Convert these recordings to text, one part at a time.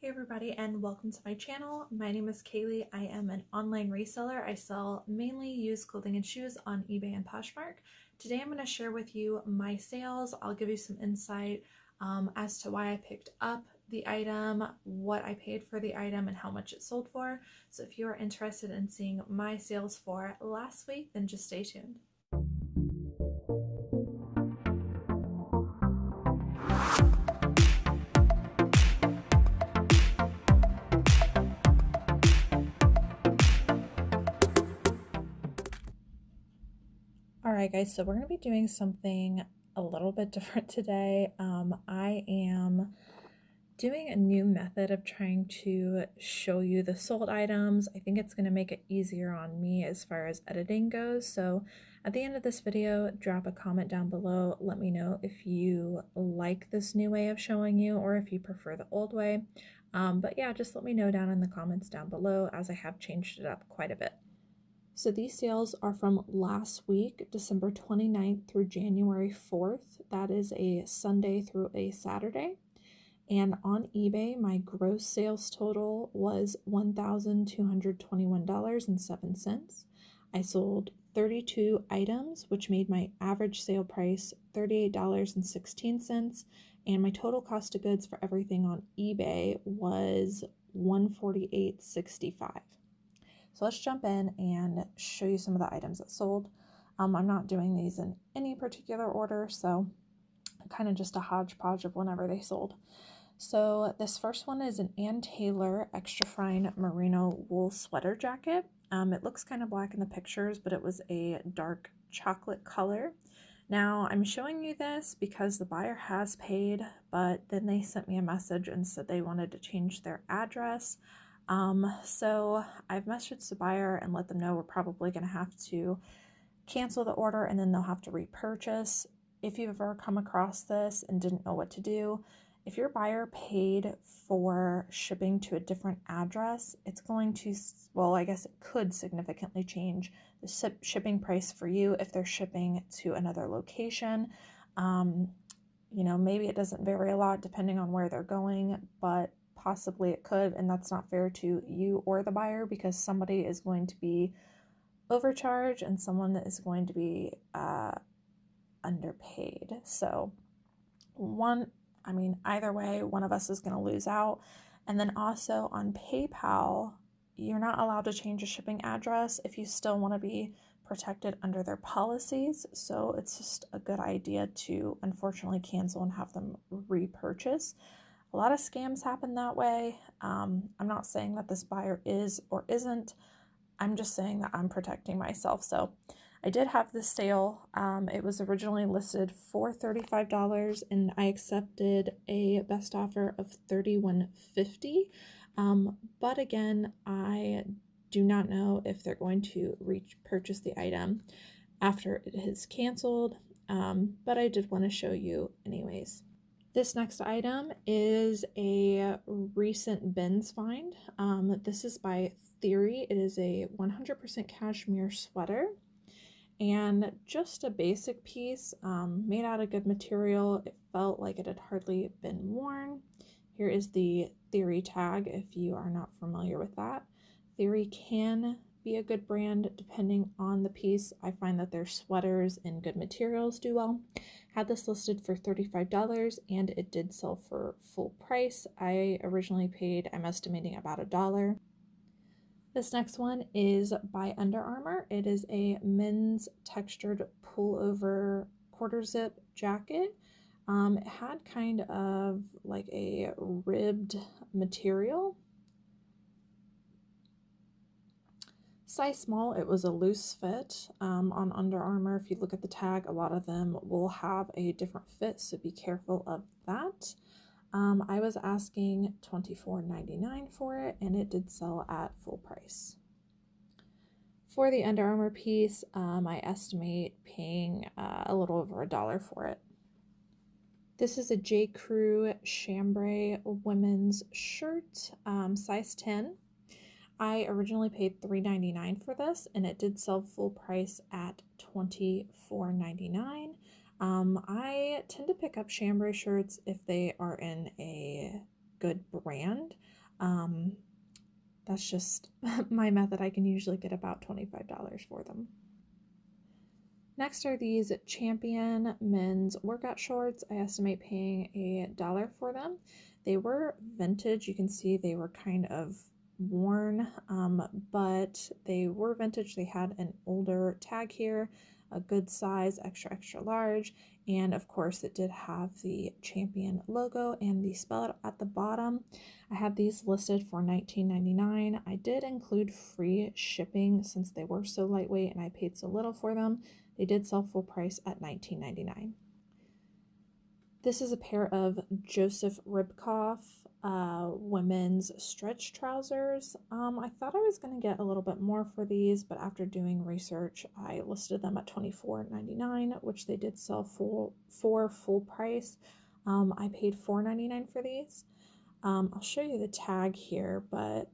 Hey everybody, and welcome to my channel. My name is Kaylee. I am an online reseller. I sell mainly used clothing and shoes on eBay and Poshmark. Today I'm going to share with you my sales. I'll give you some insight as to why I picked up the item, what I paid for the item, and how much it sold for. So if you are interested in seeing my sales for last week, then just stay tuned. Alright guys, so we're going to be doing something a little bit different today. I am doing a new method of trying to show you the sold items. I think it's going to make it easier on me as far as editing goes. So at the end of this video, drop a comment down below. Let me know if you like this new way of showing you or if you prefer the old way. But yeah, just let me know down in the comments down below, as I have changed it up quite a bit. So these sales are from last week, December 29th through January 4th. That is a Sunday through a Saturday. And on eBay, my gross sales total was $1,221.07. I sold 32 items, which made my average sale price $38.16. And my total cost of goods for everything on eBay was $148.65. So let's jump in and show you some of the items that sold. I'm not doing these in any particular order, so kind of just a hodgepodge of whenever they sold. So this first one is an Ann Taylor extra fine merino wool sweater jacket. It looks kind of black in the pictures, but it was a dark chocolate color. Now I'm showing you this because the buyer has paid, but then they sent me a message and said they wanted to change their address. So I've messaged the buyer and let them know we're probably going to have to cancel the order and then they'll have to repurchase. If you've ever come across this and didn't know what to do, if your buyer paid for shipping to a different address, it's going to, well, I guess it could significantly change the shipping price for you if they're shipping to another location. You know, maybe it doesn't vary a lot depending on where they're going, but possibly it could, and that's not fair to you or the buyer because somebody is going to be overcharged and someone is going to be underpaid. So either way, one of us is going to lose out. And then also on PayPal, you're not allowed to change a shipping address if you still want to be protected under their policies. So it's just a good idea to unfortunately cancel and have them repurchase. A lot of scams happen that way. I'm not saying that this buyer is or isn't. I'm just saying that I'm protecting myself. So I did have this sale. It was originally listed for $35 and I accepted a best offer of $31.50. But again, I do not know if they're going to repurchase the item after it is canceled. But I did want to show you anyways. This next item is a recent bins find. This is by Theory. It is a 100% cashmere sweater and just a basic piece made out of good material. It felt like it had hardly been worn. Here is the Theory tag if you are not familiar with that. Theory can be a good brand depending on the piece. I find that their sweaters and good materials do well. Had this listed for $35 and it did sell for full price. I originally paid, I'm estimating, about $1. This next one is by Under Armour. It is a men's textured pullover quarter zip jacket. It had kind of like a ribbed material. Size small, it was a loose fit on Under Armour. If you look at the tag, a lot of them will have a different fit, so be careful of that. I was asking $24.99 for it, and it did sell at full price. For the Under Armour piece, I estimate paying a little over $1 for it. This is a J. Crew chambray women's shirt, size 10. I originally paid $3.99 for this, and it did sell full price at $24.99. I tend to pick up chambray shirts if they are in a good brand. That's just my method. I can usually get about $25 for them. Next are these Champion men's workout shorts. I estimate paying $1 for them. They were vintage. You can see they were kind of worn, but they were vintage. They had an older tag here, a good size, extra, extra large, and of course it did have the Champion logo and the spell at the bottom. I had these listed for $19.99. I did include free shipping since they were so lightweight and I paid so little for them. They did sell full price at $19.99. This is a pair of Joseph Ribkoff women's stretch trousers. I thought I was going to get a little bit more for these, but after doing research, I listed them at $24.99, which they did sell for full price. I paid $4.99 for these. I'll show you the tag here, but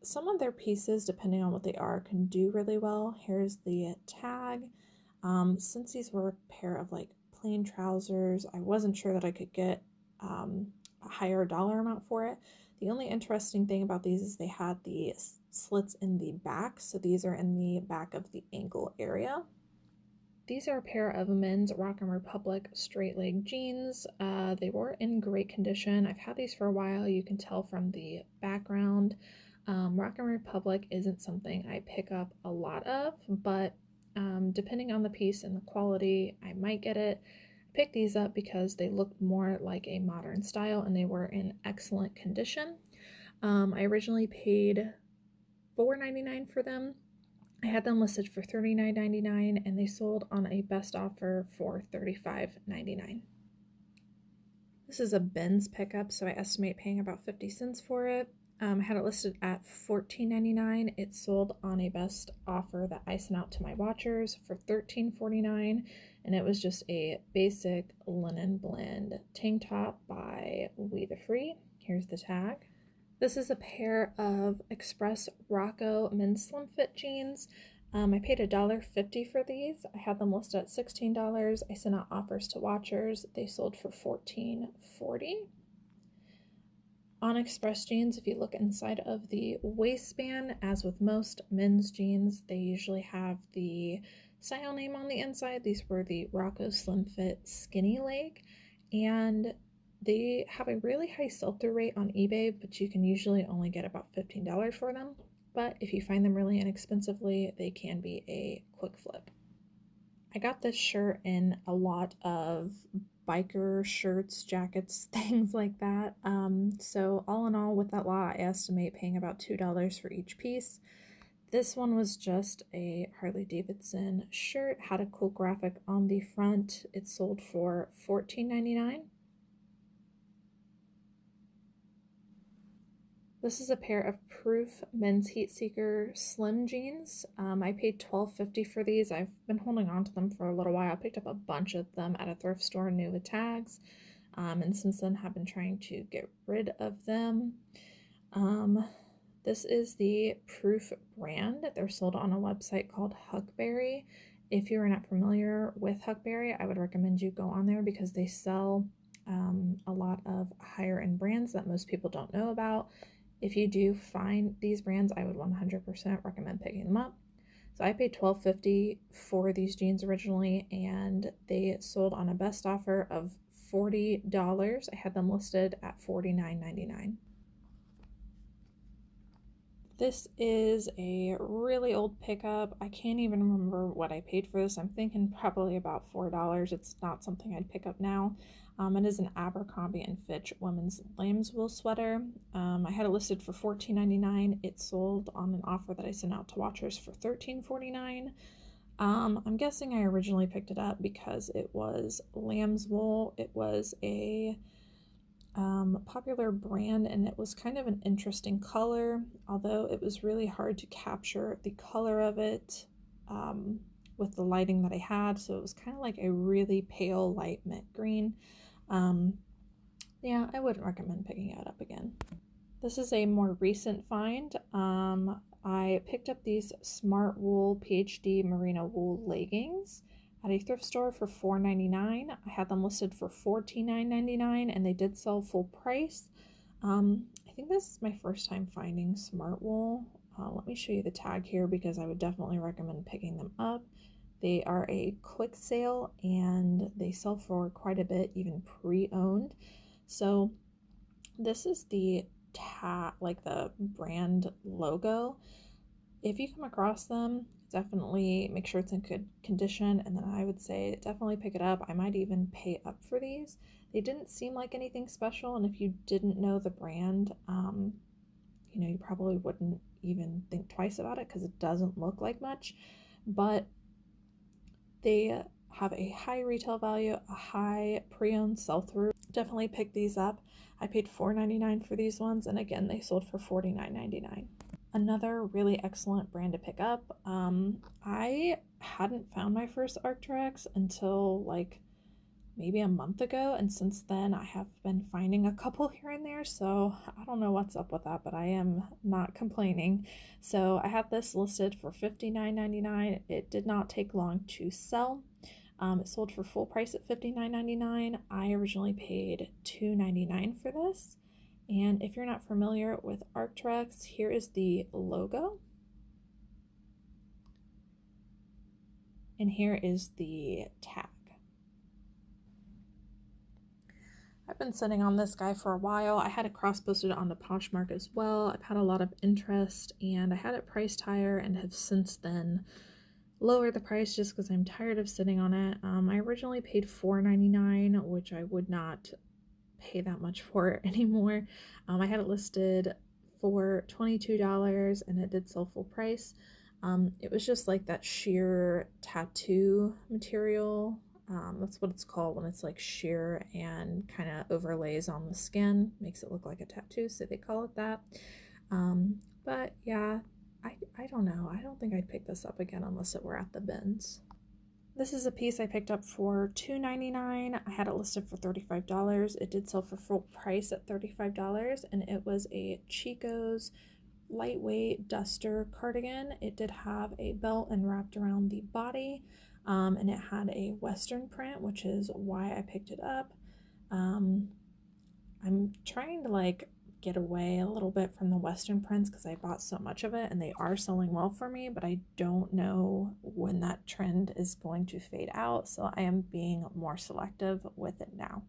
some of their pieces, depending on what they are, can do really well. Here's the tag. Since these were a pair of like plain trousers, I wasn't sure that I could get a higher dollar amount for it. The only interesting thing about these is they had the slits in the back, so these are in the back of the ankle area. These are a pair of men's Rock & Republic straight leg jeans. They were in great condition. I've had these for a while. You can tell from the background. Rock & Republic isn't something I pick up a lot of, but depending on the piece and the quality, I might get it. I picked these up because they looked more like a modern style and they were in excellent condition. I originally paid $4.99 for them. I had them listed for $39.99 and they sold on a best offer for $35.99. This is a Ben's pickup, so I estimate paying about 50 cents for it. I had it listed at $14.99. It sold on a best offer that I sent out to my watchers for $13.49, and it was just a basic linen blend tank top by We the Free. Here's the tag. This is a pair of Express Rocco men's slim fit jeans. I paid $1.50 for these. I had them listed at $16. I sent out offers to watchers. They sold for $14.40. On Express jeans, if you look inside of the waistband, as with most men's jeans, they usually have the style name on the inside. These were the Rocco Slim Fit Skinny Leg, and they have a really high sell-through rate on eBay, but you can usually only get about $15 for them. But if you find them really inexpensively, they can be a quick flip. I got this shirt in a lot of biker shirts, jackets, things like that. So all in all, with that lot, I estimate paying about $2 for each piece. This one was just a Harley Davidson shirt, had a cool graphic on the front. It sold for $14.99. This is a pair of Proof men's heat seeker slim jeans. I paid $12.50 for these. I've been holding on to them for a little while. I picked up a bunch of them at a thrift store new with tags, and since then have been trying to get rid of them. This is the Proof brand. They're sold on a website called Huckberry. If you're not familiar with Huckberry, I would recommend you go on there because they sell a lot of higher end brands that most people don't know about. If you do find these brands, I would 100% recommend picking them up. So I paid $12.50 for these jeans originally, and they sold on a best offer of $40. I had them listed at $49.99. This is a really old pickup. I can't even remember what I paid for this. I'm thinking probably about $4. It's not something I'd pick up now. It is an Abercrombie & Fitch women's lamb's wool sweater. I had it listed for $14.99. It sold on an offer that I sent out to watchers for $13.49. I'm guessing I originally picked it up because it was lamb's wool. It was a popular brand, and it was kind of an interesting color, although it was really hard to capture the color of it with the lighting that I had, so it was kind of like a really pale light mint green. Yeah, I wouldn't recommend picking it up again. This is a more recent find. I picked up these Smart Wool PhD merino wool leggings at a thrift store for $4.99. I had them listed for $14.99 and they did sell full price. I think this is my first time finding smart wool. Let me show you the tag here because I would definitely recommend picking them up. They are a quick sale and they sell for quite a bit, even pre-owned. So this is the tag, like the brand logo. If you come across them, definitely make sure it's in good condition, and then I would say definitely pick it up. I might even pay up for these. They didn't seem like anything special, and if you didn't know the brand, you probably wouldn't even think twice about it because it doesn't look like much, but they have a high retail value, a high pre-owned sell-through. Definitely pick these up. I paid $4.99 for these ones, and again, they sold for $49.99. Another really excellent brand to pick up. I hadn't found my first Arc'teryx until like maybe a month ago, and since then I have been finding a couple here and there, so I don't know what's up with that, but I am not complaining. So I have this listed for $59.99. It did not take long to sell. It sold for full price at $59.99. I originally paid $2.99 for this. And if you're not familiar with Arc'teryx, here is the logo. And here is the tag. I've been sitting on this guy for a while. I had it cross-posted onto Poshmark as well. I've had a lot of interest, and I had it priced higher and have since then lowered the price just because I'm tired of sitting on it. I originally paid $4.99, which I would not pay that much for it anymore. I had it listed for $22 and it did sell full price. It was just like that sheer tattoo material. That's what it's called when it's like sheer and kind of overlays on the skin, makes it look like a tattoo, so they call it that. But yeah, I don't know. I don't think I'd pick this up again unless it were at the bins. This is a piece I picked up for $2.99. I had it listed for $35. It did sell for full price at $35, and it was a Chico's lightweight duster cardigan. It did have a belt and wrapped around the body, and it had a Western print, which is why I picked it up. I'm trying to like get away a little bit from the Western prints because I bought so much of it and they are selling well for me, but I don't know when that trend is going to fade out, so I am being more selective with it now.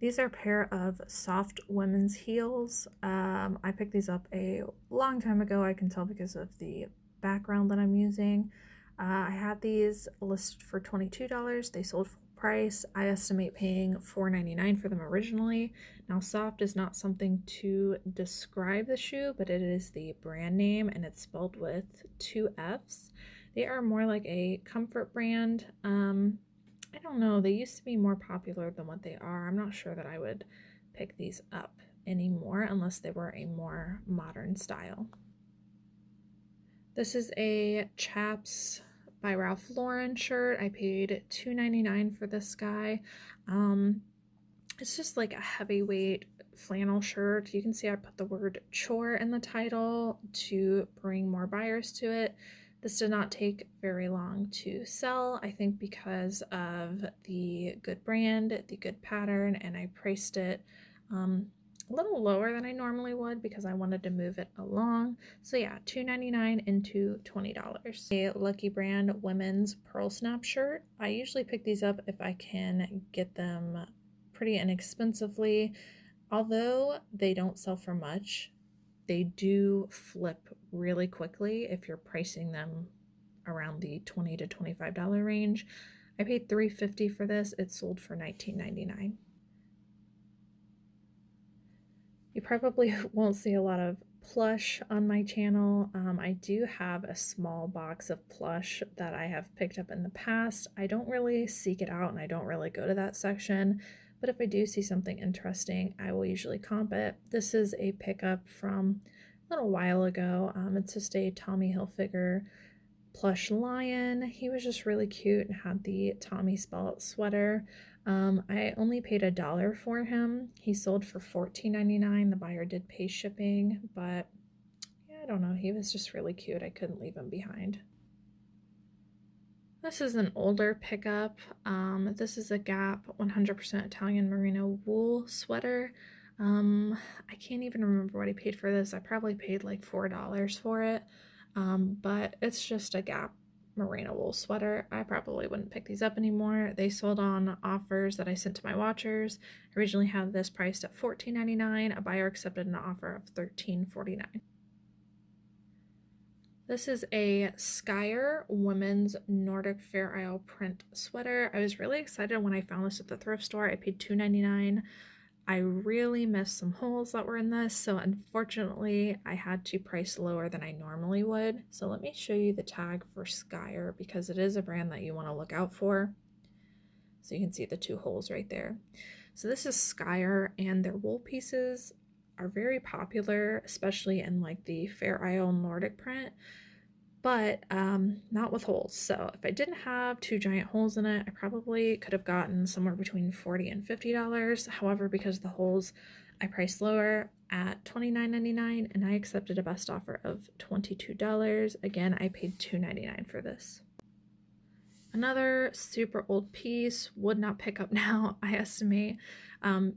These are a pair of soft women's heels. I picked these up a long time ago, I can tell because of the background that I'm using. I had these listed for $22. They sold full price. I estimate paying $4.99 for them originally. Now, soft is not something to describe the shoe, but it is the brand name and it's spelled with 2 F's. They are more like a comfort brand. I don't know, they used to be more popular than what they are. I'm not sure that I would pick these up anymore unless they were a more modern style. This is a Chaps by Ralph Lauren shirt. I paid $2.99 for this guy. It's just like a heavyweight flannel shirt. You can see I put the word chore in the title to bring more buyers to it. This did not take very long to sell, I think because of the good brand, the good pattern, and I priced it a little lower than I normally would because I wanted to move it along. So yeah, $2.99 into $20. A Lucky Brand women's pearl snap shirt. I usually pick these up if I can get them pretty inexpensively. Although they don't sell for much, they do flip really quickly if you're pricing them around the $20 to $25 range. I paid $3.50 for this. It sold for $19.99. You probably won't see a lot of plush on my channel. I do have a small box of plush that I have picked up in the past. I don't really seek it out and I don't really go to that section, but if I do see something interesting, I will usually comp it. This is a pickup from a little while ago. It's just a Tommy Hilfiger plush lion. He was just really cute and had the Tommy Spell sweater. I only paid $1 for him. He sold for $14.99. The buyer did pay shipping, but yeah, I don't know. He was just really cute. I couldn't leave him behind. This is an older pickup. This is a Gap 100% Italian merino wool sweater. I can't even remember what I paid for this. I probably paid like $4 for it. But it's just a Gap merino wool sweater. I probably wouldn't pick these up anymore. They sold on offers that I sent to my watchers. I originally had this priced at $14.99. A buyer accepted an offer of $13.49. This is a Skyer women's Nordic Fair Isle print sweater. I was really excited when I found this at the thrift store. I paid $2.99. I really missed some holes that were in this, so unfortunately I had to price lower than I normally would. So let me show you the tag for Skyer because it is a brand that you want to look out for. So you can see the 2 holes right there. So this is Skyer, and their wool pieces are very popular, especially in like the Fair Isle Nordic print, but not with holes. So if I didn't have 2 giant holes in it, I probably could have gotten somewhere between $40 and $50. However, because of the holes, I priced lower at $29.99, and I accepted a best offer of $22. Again, I paid $2.99 for this. Another super old piece, would not pick up now, I estimate.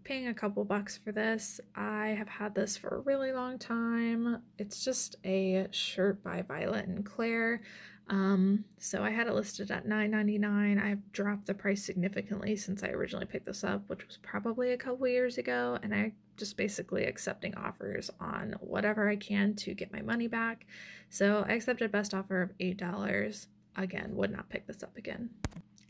Paying a couple bucks for this. I have had this for a really long time. It's just a shirt by Violet and Claire. So I had it listed at $9.99. I've dropped the price significantly since I originally picked this up, which was probably a couple years ago, and I just basically accepting offers on whatever I can to get my money back. So I accepted best offer of $8. Again, would not pick this up again.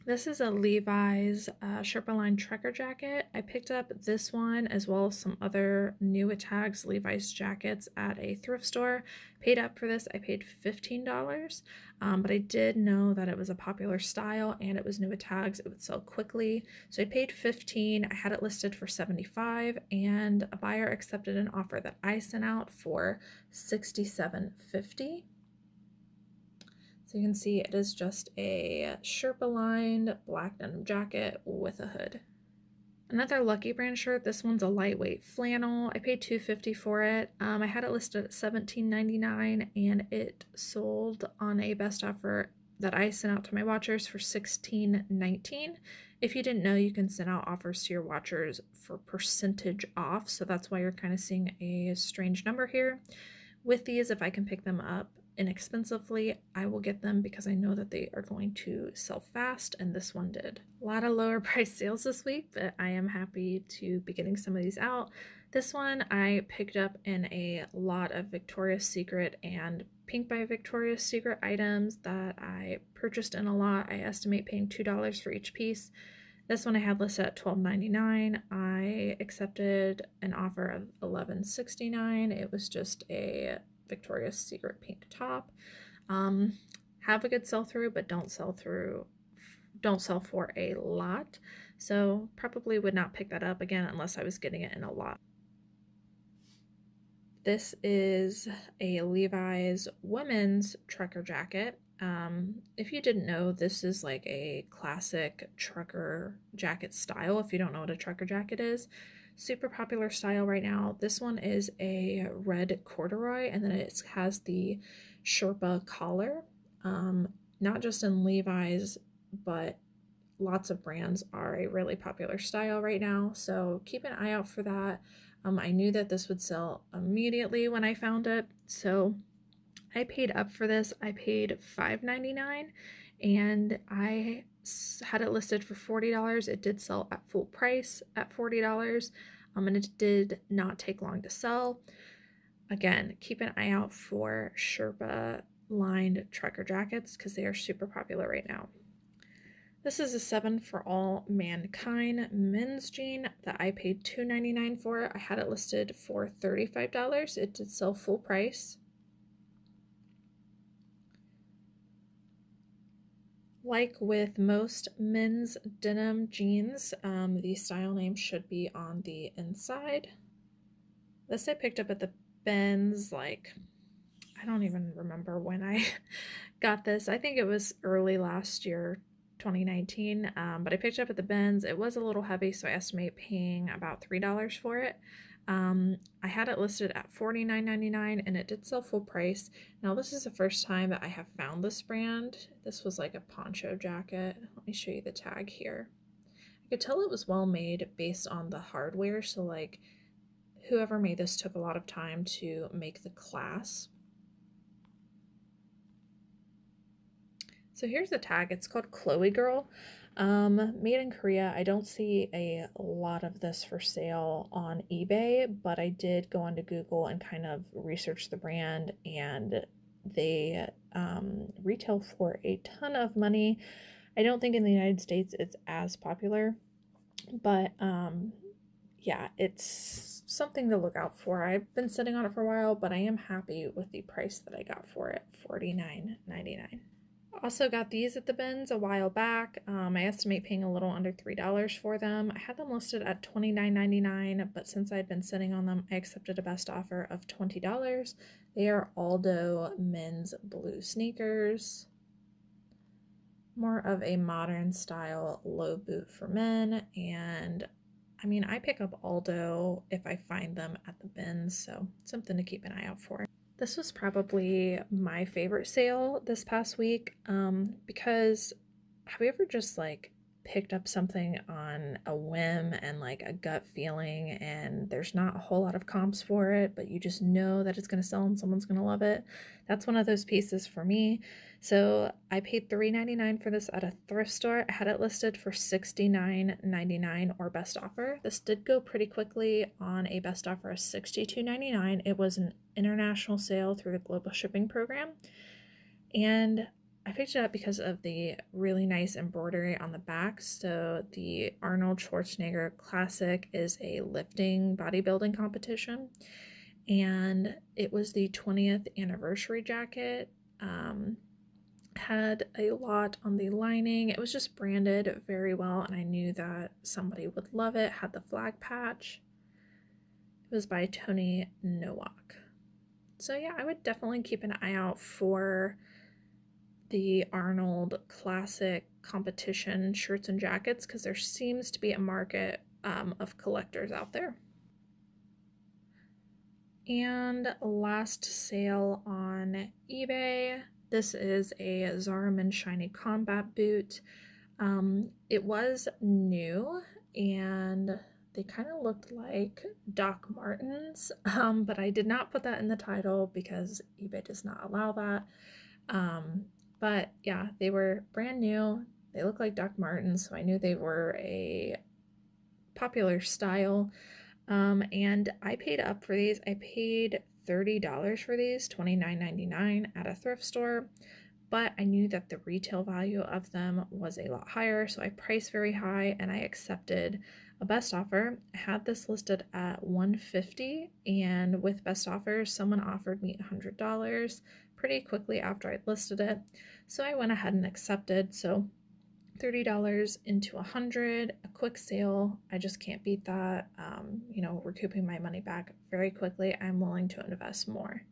This is a Levi's Sherpa Line trucker jacket. I picked up this one as well as some other new tags Levi's jackets at a thrift store. Paid up for this. I paid $15, but I did know that it was a popular style and it was new tags. It would sell quickly. So I paid $15. I had it listed for $75, and a buyer accepted an offer that I sent out for $67.50. So you can see it is just a Sherpa lined black denim jacket with a hood. Another Lucky Brand shirt. This one's a lightweight flannel. I paid $2.50 for it. I had it listed at $17.99, and it sold on a best offer that I sent out to my watchers for $16.19. If you didn't know, you can send out offers to your watchers for percentage off, so that's why you're kind of seeing a strange number here. With these, if I can pick them up inexpensively, I will get them because I know that they are going to sell fast, and this one did. A lot of lower price sales this week, but I am happy to be getting some of these out. This one I picked up in a lot of Victoria's Secret and Pink by Victoria's Secret items that I purchased in a lot. I estimate paying $2 for each piece. This one I had listed at $12.99. I accepted an offer of $11.69. It was just a Victoria's Secret pink top. Have a good sell-through, but don't sell for a lot. So probably would not pick that up again unless I was getting it in a lot. This is a Levi's women's trucker jacket. If you didn't know, this is like a classic trucker jacket style. If you don't know what a trucker jacket is, super popular style right now. This one is a red corduroy, and then it has the Sherpa collar. Not just in Levi's, but lots of brands are a really popular style right now, so keep an eye out for that. I knew that this would sell immediately when I found it, so I paid up for this. I paid $5.99, and I had it listed for $40. It did sell at full price at $40, and it did not take long to sell. Again, keep an eye out for Sherpa lined trucker jackets because they are super popular right now. This is a 7 for All Mankind men's jean that I paid $2.99 for. I had it listed for $35. It did sell full price. Like with most men's denim jeans, the style name should be on the inside. This I picked up at the Ben's, like, I don't even remember when I got this. I think it was early last year, 2019, but I picked it up at the Ben's. It was a little heavy, so I estimate paying about $3 for it. I had it listed at $49.99, and it did sell full price. Now this is the first time that I have found this brand. This was like a poncho jacket. Let me show you the tag here. I could tell it was well made based on the hardware, so like whoever made this took a lot of time to make the clasp. So here's the tag. It's called Chloe Girl. Made in Korea. I don't see a lot of this for sale on eBay, but I did go onto Google and kind of research the brand, and they retail for a ton of money. I don't think in the United States it's as popular, but yeah, it's something to look out for. I've been sitting on it for a while, but I am happy with the price that I got for it, $49.99. Also got these at the bins a while back. I estimate paying a little under $3 for them. I had them listed at $29.99, but since I'd been sitting on them, I accepted a best offer of $20. They are Aldo men's blue sneakers. More of a modern style low boot for men, and I mean, I pick up Aldo if I find them at the bins, so something to keep an eye out for. This was probably my favorite sale this past week, because have you ever just like picked up something on a whim and like a gut feeling, and there's not a whole lot of comps for it, but you just know that it's going to sell and someone's going to love it? That's one of those pieces for me. So I paid $3.99 for this at a thrift store. I had it listed for $69.99 or best offer. This did go pretty quickly on a best offer of $62.99. It was an international sale through the global shipping program, and I picked it up because of the really nice embroidery on the back. So the Arnold Schwarzenegger Classic is a lifting bodybuilding competition, and it was the 20th anniversary jacket. Had a lot on the lining. It was just branded very well, and I knew that somebody would love it. Had the flag patch. It was by Tony Nowak. So yeah, I would definitely keep an eye out for the Arnold Classic competition shirts and jackets, because there seems to be a market of collectors out there. And last sale on eBay, this is a Zara Men's Shiny Combat boot. It was new, and they kind of looked like Doc Martens, but I did not put that in the title because eBay does not allow that. But yeah, they were brand new. They look like Doc Martens, so I knew they were a popular style. And I paid up for these. I paid $30 for these, $29.99 at a thrift store, but I knew that the retail value of them was a lot higher, so I priced very high and I accepted a best offer. I had this listed at $150, and with best offers, someone offered me $100 pretty quickly after I'd listed it, so I went ahead and accepted. So $30 into $100, a quick sale. I just can't beat that. Recouping my money back very quickly. I'm willing to invest more.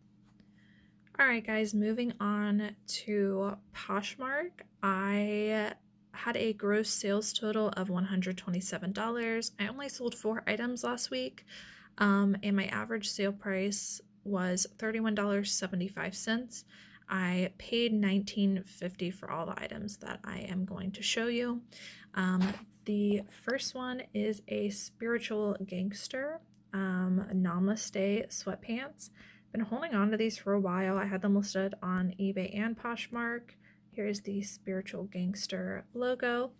All right, guys, moving on to Poshmark. I had a gross sales total of $127. I only sold 4 items last week, and my average sale price was $31.75. I paid $19.50 for all the items that I am going to show you. The first one is a Spiritual Gangster Namaste sweatpants. Been holding on to these for a while. I had them listed on eBay and Poshmark. Here's the Spiritual Gangster logo.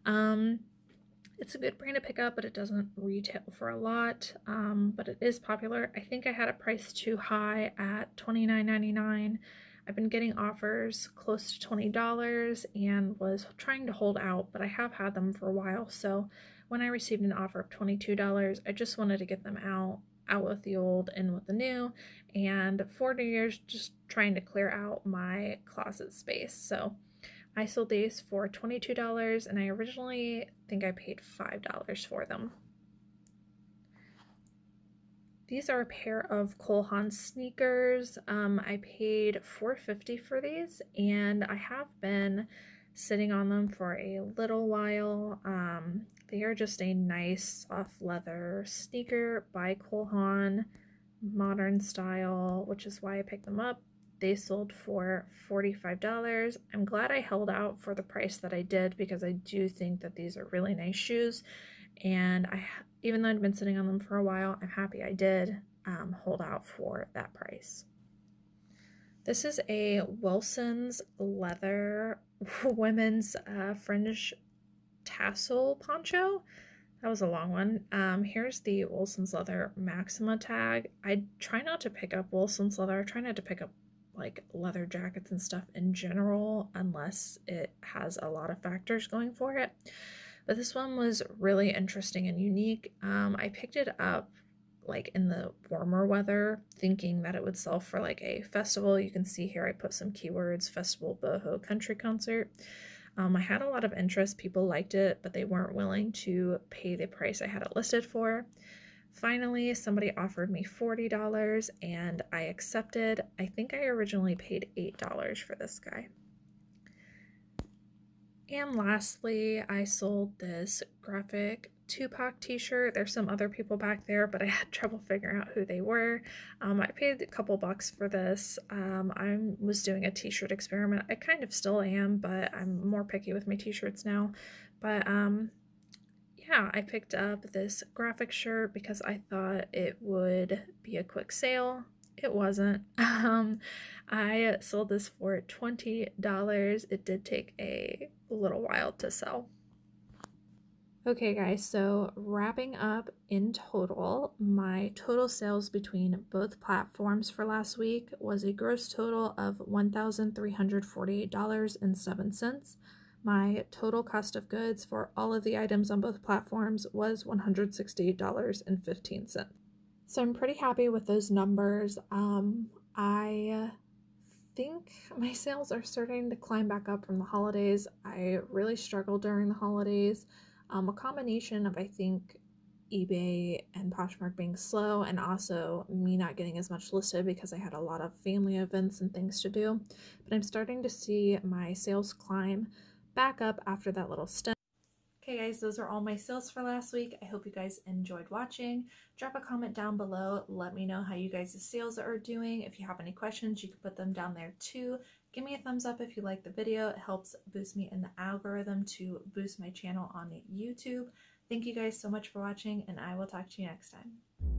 It's a good brand to pick up, but it doesn't retail for a lot, but it is popular. I think I had it priced too high at $29.99. I've been getting offers close to $20 and was trying to hold out, but I have had them for a while. So when I received an offer of $22, I just wanted to get them out with the old, in with the new, and for New Year's, just trying to clear out my closet space. So I sold these for $22, and I originally think I paid $5 for them. These are a pair of Cole Haan sneakers. I paid $4.50 for these, and I have been sitting on them for a little while. They are just a nice soft leather sneaker by Cole Haan, modern style, which is why I picked them up. They sold for $45. I'm glad I held out for the price that I did, because I do think that these are really nice shoes, and even though I'd been sitting on them for a while, I'm happy I did hold out for that price. This is a Wilson's leather women's fringe tassel poncho. That was a long one. Here's the Wilson's leather Maxima tag. I try not to pick up Wilson's leather. I try not to pick up like leather jackets and stuff in general unless it has a lot of factors going for it. But this one was really interesting and unique. I picked it up like in the warmer weather, thinking that it would sell for like a festival. You can see here I put some keywords: festival, boho, country concert. I had a lot of interest. People liked it, but they weren't willing to pay the price I had it listed for. Finally, somebody offered me $40 and I accepted. I think I originally paid $8 for this guy. And lastly, I sold this graphic Tupac t-shirt. There's some other people back there, but I had trouble figuring out who they were. I paid a couple bucks for this. I was doing a t-shirt experiment. I kind of still am, but I'm more picky with my t-shirts now. But yeah, I picked up this graphic shirt because I thought it would be a quick sale. It wasn't. I sold this for $20. It did take a little while to sell. Okay guys, so wrapping up in total, my total sales between both platforms for last week was a gross total of $1,348.07. My total cost of goods for all of the items on both platforms was $168.15. So I'm pretty happy with those numbers. I think my sales are starting to climb back up from the holidays. I really struggled during the holidays. A combination of, I think, eBay and Poshmark being slow and also me not getting as much listed because I had a lot of family events and things to do. But I'm starting to see my sales climb back up after that little stint. Okay guys, those are all my sales for last week. I hope you guys enjoyed watching. Drop a comment down below. Let me know how you guys' sales are doing. If you have any questions, you can put them down there too. Give me a thumbs up if you like the video. It helps boost me in the algorithm to boost my channel on YouTube. Thank you guys so much for watching, and I will talk to you next time.